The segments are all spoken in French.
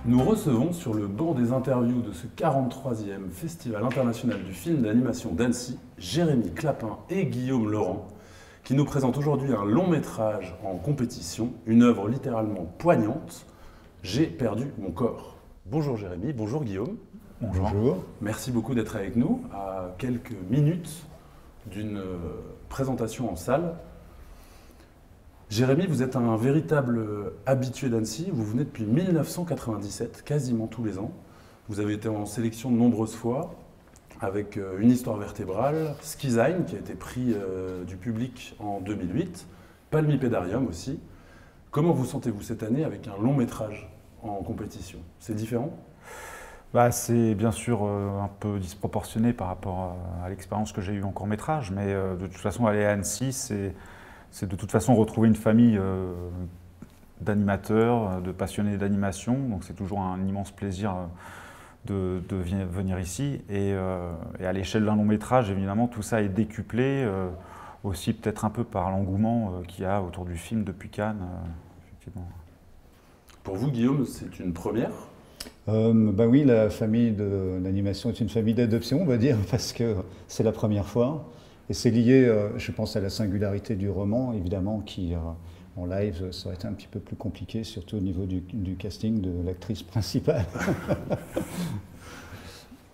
Nous recevons sur le banc des interviews de ce 43e Festival international du film d'animation d'Annecy, Jérémy Clapin et Guillaume Laurent, qui nous présentent aujourd'hui un long métrage en compétition, une œuvre littéralement poignante, J'ai perdu mon corps. Bonjour Jérémy, bonjour Guillaume. Bonjour. Merci beaucoup d'être avec nous à quelques minutes d'une présentation en salle. Jérémy, vous êtes un véritable habitué d'Annecy. Vous venez depuis 1997, quasiment tous les ans. Vous avez été en sélection de nombreuses fois avec Une histoire vertébrale, Skizyne qui a été prix du public en 2008, Palmipédarium aussi. Comment vous sentez-vous cette année avec un long métrage en compétition? C'est différent? C'est bien sûr un peu disproportionné par rapport à l'expérience que j'ai eue en court-métrage, mais de toute façon, aller à Annecy, c'est de toute façon retrouver une famille d'animateurs, de passionnés d'animation, donc c'est toujours un immense plaisir de venir ici. Et à l'échelle d'un long métrage, évidemment, tout ça est décuplé, aussi peut-être un peu par l'engouement qu'il y a autour du film depuis Cannes, effectivement. Pour vous, Guillaume, c'est une première? Oui, la famille d'animation est une famille d'adoption, on va dire, parce que c'est la première fois. Et c'est lié, je pense, à la singularité du roman, évidemment, qui, en live, ça aurait été un petit peu plus compliqué, surtout au niveau du casting de l'actrice principale.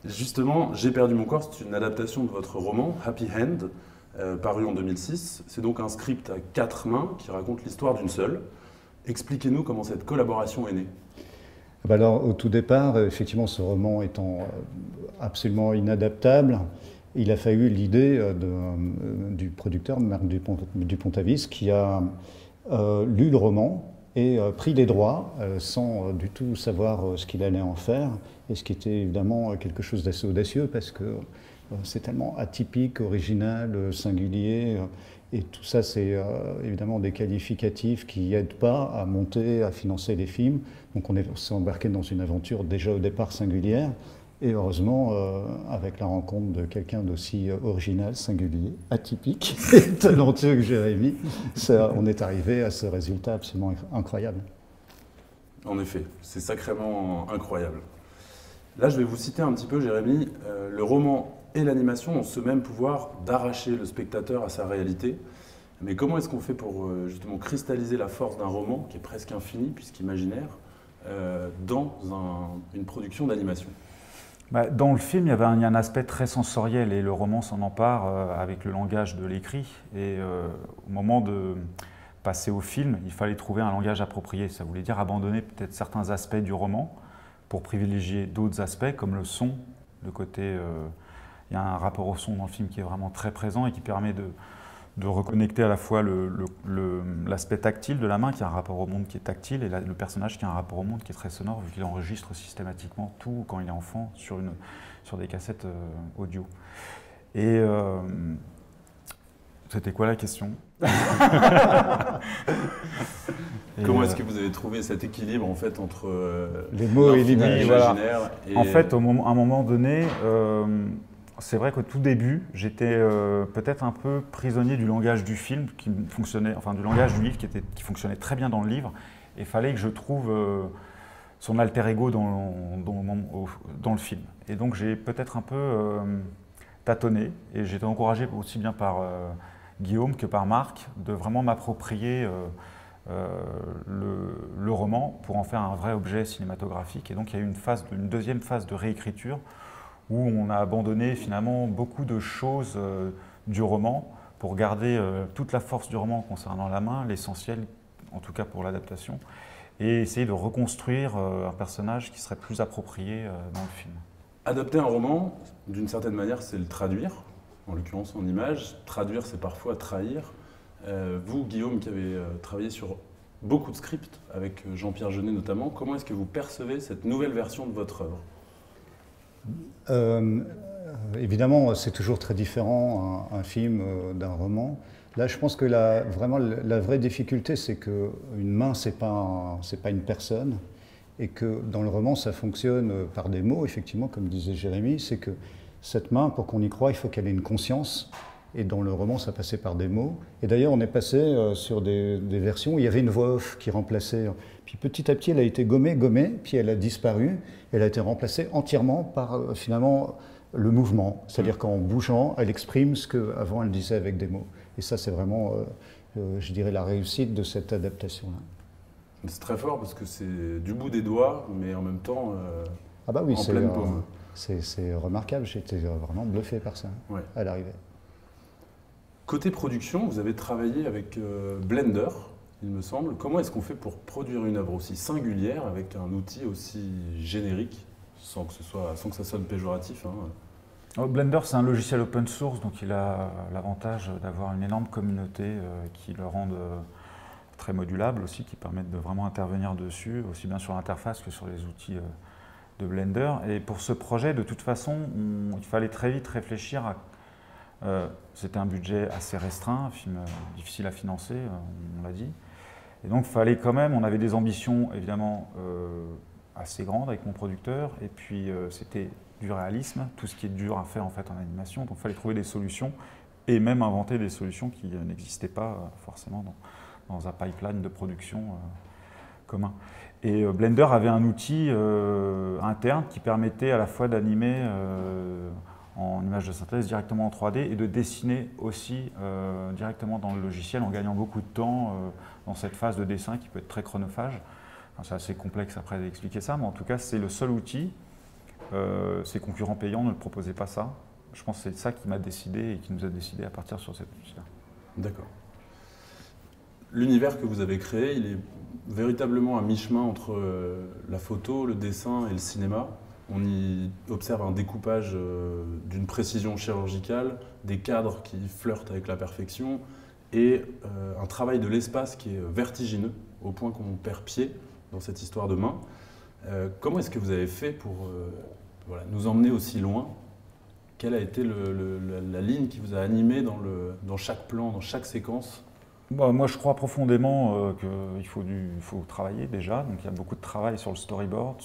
Justement, J'ai perdu mon corps, c'est une adaptation de votre roman, Happy Hand, paru en 2006. C'est donc un script à 4 mains qui raconte l'histoire d'une seule. Expliquez-nous comment cette collaboration est née. Alors, au tout départ, effectivement, ce roman étant absolument inadaptable, il a fallu l'idée du producteur, Marc Dupont-Avis, qui a lu le roman et pris les droits sans du tout savoir ce qu'il allait en faire, et ce qui était évidemment quelque chose d'assez audacieux parce que c'est tellement atypique, original, singulier, et tout ça c'est évidemment des qualificatifs qui n'aident pas à monter, à financer les films. Donc on s'est embarqué dans une aventure déjà au départ singulière. Et heureusement, avec la rencontre de quelqu'un d'aussi original, singulier, atypique et talentueux que Jérémy, on est arrivé à ce résultat absolument incroyable. En effet, c'est sacrément incroyable. Là, je vais vous citer un petit peu, Jérémy. Le roman et l'animation ont ce même pouvoir d'arracher le spectateur à sa réalité. Mais comment est-ce qu'on fait pour justement cristalliser la force d'un roman, qui est presque infini, puisqu'imaginaire, dans une production d'animation ? Dans le film, il y a un aspect très sensoriel et le roman s'en empare avec le langage de l'écrit. Et au moment de passer au film, il fallait trouver un langage approprié. Ça voulait dire abandonner peut-être certains aspects du roman pour privilégier d'autres aspects comme le son, le côté... il y a un rapport au son dans le film qui est vraiment très présent et qui permet de reconnecter à la fois l'aspect tactile de la main, qui a un rapport au monde qui est tactile, et le personnage qui a un rapport au monde qui est très sonore, vu qu'il enregistre systématiquement tout quand il est enfant sur des cassettes audio. Et c'était quoi la question? Comment est-ce que vous avez trouvé cet équilibre en fait entre les mots et l'imaginaire voilà. En fait, à un moment donné, c'est vrai qu'au tout début, j'étais peut-être un peu prisonnier du langage du film qui fonctionnait, enfin du langage du livre qui fonctionnait très bien dans le livre. Et il fallait que je trouve son alter ego dans le film. Et donc j'ai peut-être un peu tâtonné et j'ai été encouragé aussi bien par Guillaume que par Marc de vraiment m'approprier le roman pour en faire un vrai objet cinématographique. Et donc il y a eu une deuxième phase de réécriture où on a abandonné finalement beaucoup de choses du roman pour garder toute la force du roman concernant la main, l'essentiel, en tout cas pour l'adaptation, et essayer de reconstruire un personnage qui serait plus approprié dans le film. Adapter un roman, d'une certaine manière, c'est le traduire, en l'occurrence en images. Traduire, c'est parfois trahir. Vous, Guillaume, qui avez travaillé sur beaucoup de scripts, avec Jean-Pierre Jeunet notamment, comment est-ce que vous percevez cette nouvelle version de votre œuvre ? Évidemment, c'est toujours très différent un film d'un roman. Là, je pense que vraiment la vraie difficulté, c'est qu'une main, c'est pas une personne, et que dans le roman, ça fonctionne par des mots, effectivement, comme disait Jérémy, c'est que cette main, pour qu'on y croie, il faut qu'elle ait une conscience, Et dans le roman, ça passait par des mots. Et d'ailleurs, on est passé sur des versions où il y avait une voix off qui remplaçait. Puis petit à petit, elle a été gommée, puis elle a disparu. Elle a été remplacée entièrement par finalement le mouvement. C'est-à-dire qu'en bougeant, elle exprime ce qu'avant elle disait avec des mots. Et ça, c'est vraiment, je dirais, la réussite de cette adaptation-là. C'est très fort parce que c'est du bout des doigts, mais en même temps Ah bah oui, en pleine paume. C'est remarquable. J'étais vraiment bluffé par ça à l'arrivée. Côté production, vous avez travaillé avec Blender, il me semble. Comment est-ce qu'on fait pour produire une œuvre aussi singulière avec un outil aussi générique, sans que ça sonne péjoratif, hein. Blender, c'est un logiciel open source, donc il a l'avantage d'avoir une énorme communauté qui le rende très modulable aussi, qui permettent de vraiment intervenir dessus, aussi bien sur l'interface que sur les outils de Blender. Et pour ce projet, de toute façon, il fallait très vite réfléchir à... c'était un budget assez restreint, un film difficile à financer, on l'a dit. Et donc, fallait quand même, on avait des ambitions évidemment assez grandes avec mon producteur, et puis c'était du réalisme, tout ce qui est dur à faire en fait en animation, donc il fallait trouver des solutions, et même inventer des solutions qui n'existaient pas forcément dans un pipeline de production commun. Et Blender avait un outil interne qui permettait à la fois d'animer en image de synthèse directement en 3D et de dessiner aussi directement dans le logiciel en gagnant beaucoup de temps dans cette phase de dessin qui peut être très chronophage. Enfin, c'est assez complexe après d'expliquer ça, mais en tout cas c'est le seul outil. Ses concurrents payants ne le proposaient pas ça. Je pense que c'est ça qui m'a décidé et qui nous a décidé à partir sur cet outil-là. D'accord. L'univers que vous avez créé, il est véritablement à mi-chemin entre la photo, le dessin et le cinéma. On y observe un découpage d'une précision chirurgicale, des cadres qui flirtent avec la perfection et un travail de l'espace qui est vertigineux, au point qu'on perd pied dans cette histoire de main. Comment est-ce que vous avez fait pour nous emmener aussi loin? Quelle a été la ligne qui vous a animé dans chaque plan, dans chaque séquence? Moi, je crois profondément qu'il faut travailler déjà. Donc, il y a beaucoup de travail sur le storyboard,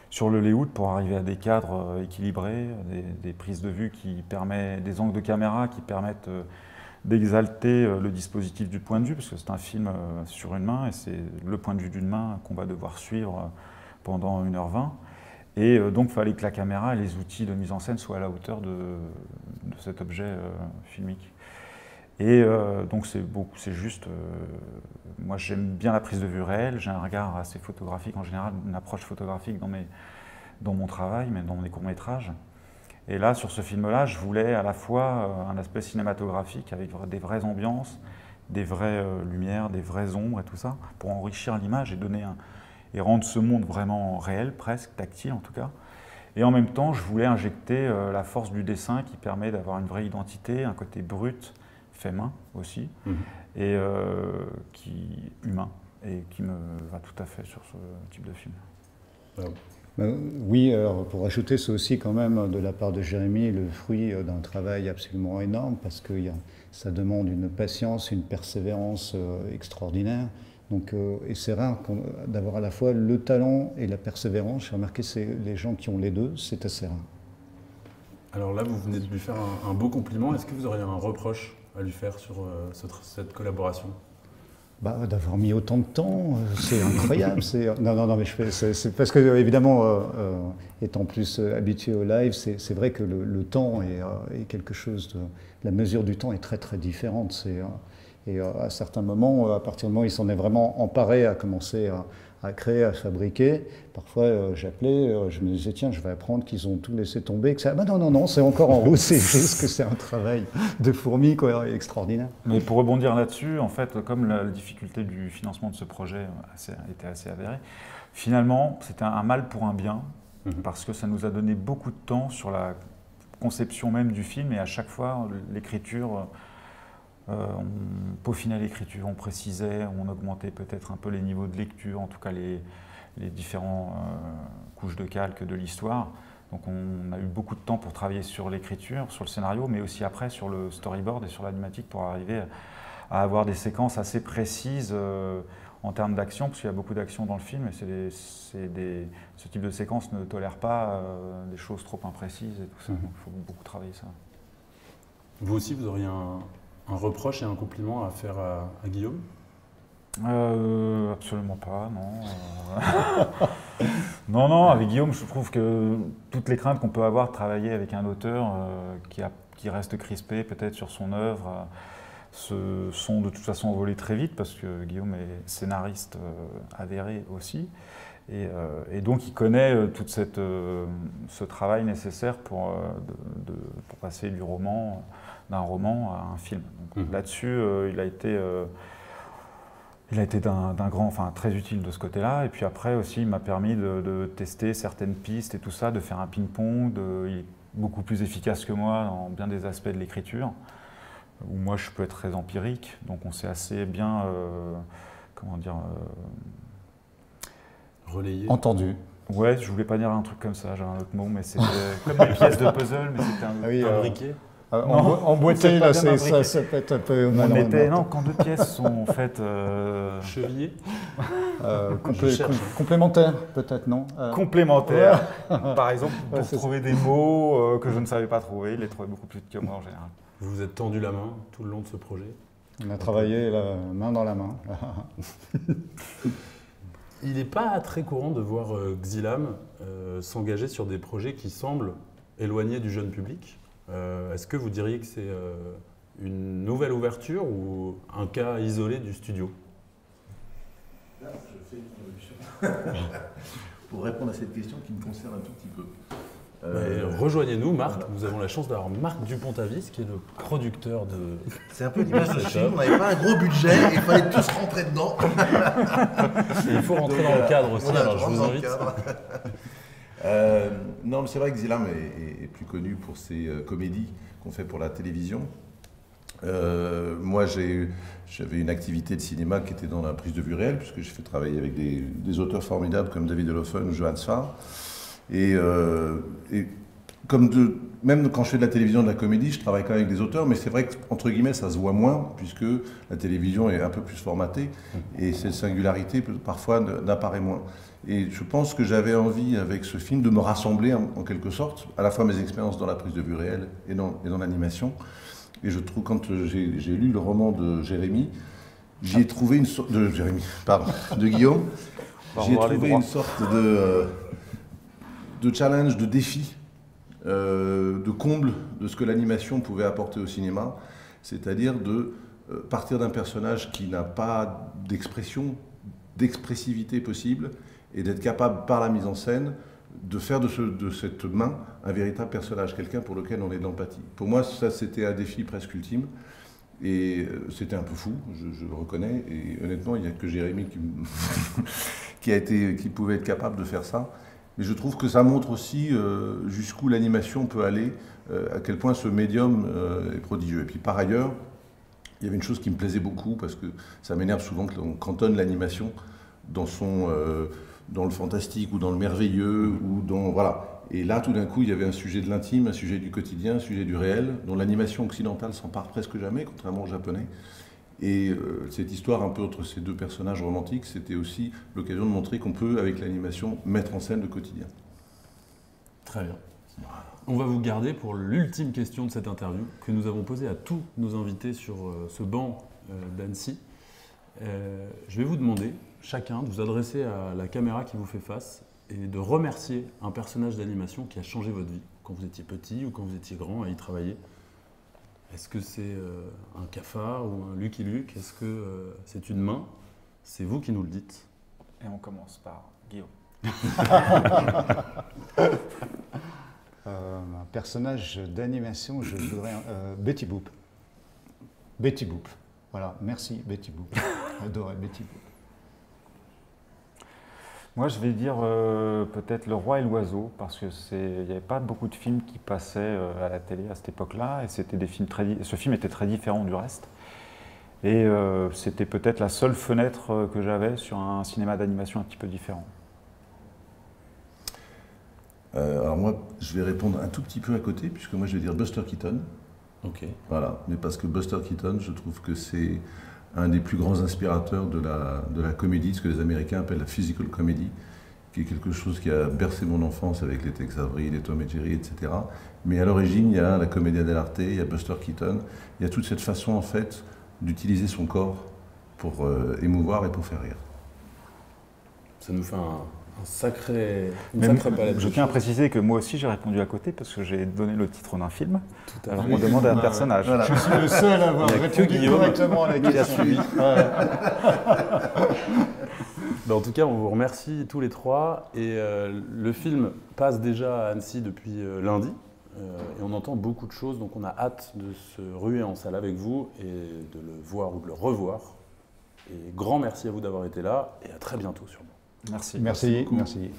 sur le layout pour arriver à des cadres équilibrés, des prises de vue des angles de caméra qui permettent d'exalter le dispositif du point de vue, parce que c'est un film sur une main et c'est le point de vue d'une main qu'on va devoir suivre pendant 1h20. Et donc, il fallait que la caméra et les outils de mise en scène soient à la hauteur de cet objet filmique. Et donc c'est juste, moi j'aime bien la prise de vue réelle, j'ai un regard assez photographique en général, une approche photographique dans mon travail, mais dans mes courts-métrages. Et là, sur ce film-là, je voulais à la fois un aspect cinématographique avec des vraies ambiances, des vraies lumières, des vraies ombres et tout ça, pour enrichir l'image et rendre ce monde vraiment réel, presque, tactile en tout cas. Et en même temps, je voulais injecter la force du dessin qui permet d'avoir une vraie identité, un côté brut, fait main aussi, et qui humain, et qui me va tout à fait sur ce type de film. Oui, alors pour ajouter, c'est aussi quand même de la part de Jérémy le fruit d'un travail absolument énorme, parce que ça demande une patience, une persévérance extraordinaire. Donc, et c'est rare d'avoir à la fois le talent et la persévérance. J'ai remarqué que les gens qui ont les deux, c'est assez rare. Alors là, vous venez de lui faire un beau compliment. Est-ce que vous auriez un reproche à lui faire sur cette collaboration? D'avoir mis autant de temps, c'est incroyable. Non, mais c'est parce que, évidemment, étant plus habitué au live, c'est vrai que le temps est quelque chose la mesure du temps est très très différente. Et à certains moments, à partir du moment où il s'en est vraiment emparé à commencer à créer, à fabriquer, parfois j'appelais, je me disais tiens, je vais apprendre qu'ils ont tout laissé tomber. Que ça... non, c'est encore en route, c'est juste que c'est un travail de fourmi extraordinaire. Mais pour rebondir là-dessus, en fait, comme la difficulté du financement de ce projet était assez avérée, finalement, c'était un mal pour un bien, parce que ça nous a donné beaucoup de temps sur la conception même du film, et à chaque fois, l'écriture... on peaufinait l'écriture, on précisait, on augmentait peut-être un peu les niveaux de lecture, en tout cas les différentes couches de calque de l'histoire. Donc on a eu beaucoup de temps pour travailler sur l'écriture, sur le scénario, mais aussi après sur le storyboard et sur l'animatique pour arriver à avoir des séquences assez précises en termes d'action, parce qu'il y a beaucoup d'action dans le film et ce type de séquence ne tolère pas des choses trop imprécises et tout ça, donc il faut beaucoup travailler ça. Vous aussi, vous auriez un reproche et un compliment à faire à Guillaume? Absolument pas, non. Non, non, avec Guillaume, je trouve que toutes les craintes qu'on peut avoir de travailler avec un auteur qui reste crispé peut-être sur son œuvre sont de toute façon envolées très vite parce que Guillaume est scénariste avéré aussi. Et donc il connaît tout ce travail nécessaire pour passer d'un roman à un film. Là-dessus, il a été d'un grand, enfin très utile de ce côté-là. Et puis après aussi, il m'a permis de tester certaines pistes et tout ça, de faire un ping-pong. Il est beaucoup plus efficace que moi dans bien des aspects de l'écriture, où moi je peux être très empirique. Donc on s'est assez bien, relayé. Entendu. Ouais, je voulais pas dire un truc comme ça, j'ai un autre mot, mais c'était comme des pièces de puzzle, mais c'était Imbriqué. Emboîté, là, ça peut être un peu mal. Non, quand deux pièces sont faites... Chevillé. Complémentaires, peut-être, non Complémentaires. Par exemple, pour trouver des mots que je ne savais pas trouver, il les trouvait beaucoup plus vite que moi en général. Vous vous êtes tendu la main tout le long de ce projet? On a travaillé la main dans la main. Il n'est pas très courant de voir Xilam s'engager sur des projets qui semblent éloignés du jeune public. Est-ce que vous diriez que c'est une nouvelle ouverture ou un cas isolé du studio? Là, je fais une introduction pour répondre à cette question qui me concerne un tout petit peu. Rejoignez-nous, Marc. Nous avons la chance d'avoir Marc Dupont-Avis, qui est le producteur de... C'est un peu l'image de film, on n'avait pas un gros budget et il fallait tous rentrer dedans. Et il faut rentrer dans le cadre aussi, Voilà, alors je vous invite. Non, mais c'est vrai que Xilam est plus connu pour ses comédies qu'on fait pour la télévision. Moi, j'avais une activité de cinéma qui était dans la prise de vue réelle, puisque j'ai fait travailler avec des auteurs formidables comme David Hofen ou Johann Sfar. Et même quand je fais de la télévision, de la comédie, je travaille quand même avec des auteurs, mais c'est vrai qu'entre guillemets, ça se voit moins, puisque la télévision est un peu plus formatée, et cette singularité, parfois, n'apparaît moins. Et je pense que j'avais envie, avec ce film, de me rassembler, en quelque sorte, à la fois mes expériences dans la prise de vue réelle et dans l'animation. Et je trouve, quand j'ai lu le roman de Jérémy, j'y ai trouvé une sorte de Guillaume, j'y ai trouvé une sorte de challenge, de défi, de comble de ce que l'animation pouvait apporter au cinéma, c'est-à-dire de partir d'un personnage qui n'a pas d'expressivité possible, et d'être capable, par la mise en scène, de faire de cette main un véritable personnage, quelqu'un pour lequel on est de l'empathie. Pour moi, ça, c'était un défi presque ultime, et c'était un peu fou, je le reconnais, et honnêtement, il n'y a que Jérémy qui pouvait être capable de faire ça. Mais je trouve que ça montre aussi jusqu'où l'animation peut aller, à quel point ce médium est prodigieux. Et puis par ailleurs, il y avait une chose qui me plaisait beaucoup, parce que ça m'énerve souvent qu'on cantonne l'animation dans le fantastique ou dans le merveilleux, ou dans... Voilà. Et là, tout d'un coup, il y avait un sujet de l'intime, un sujet du quotidien, un sujet du réel, dont l'animation occidentale s'empare presque jamais, contrairement au japonais. Et cette histoire un peu entre ces deux personnages romantiques, c'était aussi l'occasion de montrer qu'on peut, avec l'animation, mettre en scène le quotidien. Très bien. On va vous garder pour l'ultime question de cette interview que nous avons posée à tous nos invités sur ce banc d'Annecy. Je vais vous demander, chacun, de vous adresser à la caméra qui vous fait face et de remercier un personnage d'animation qui a changé votre vie, quand vous étiez petit ou quand vous étiez grand à y travailler. Est-ce que c'est un cafard ou un Lucky Luke? Est-ce que c'est une main? C'est vous qui nous le dites. Et on commence par Guillaume. Un personnage d'animation, je voudrais... Betty Boop. Betty Boop. Voilà, merci Betty Boop. J'adorais Betty Boop. Moi, je vais dire peut-être Le Roi et l'Oiseau, parce que il n'y avait pas beaucoup de films qui passaient à la télé à cette époque-là, et c'était des films ce film était très différent du reste. Et c'était peut-être la seule fenêtre que j'avais sur un cinéma d'animation un petit peu différent. Alors moi, je vais répondre un tout petit peu à côté, puisque moi, je vais dire Buster Keaton. Ok. Voilà, mais parce que Buster Keaton, je trouve que c'est un des plus grands inspirateurs de la comédie, ce que les Américains appellent la physical comedy, qui est quelque chose qui a bercé mon enfance avec les Tex Avery, les Tom et Jerry, etc. Mais à l'origine, il y a la Commedia dell'arte, il y a Buster Keaton, il y a toute cette façon en fait d'utiliser son corps pour émouvoir et pour faire rire. Ça nous fait une sacrée palette. Je tiens à préciser que moi aussi j'ai répondu à côté parce que j'ai donné le titre d'un film. Tout à Alors fait. on demande à un personnage. Voilà. Je suis le seul à avoir Il y a que répondu Guillaume correctement à la qui a question. suivi. Ouais. Ben, en tout cas, on vous remercie tous les trois. Et le film passe déjà à Annecy depuis lundi. Et on entend beaucoup de choses, donc on a hâte de se ruer en salle avec vous et de le voir ou de le revoir. Et grand merci à vous d'avoir été là et à très bientôt sûrement. Merci. Merci. beaucoup. Merci.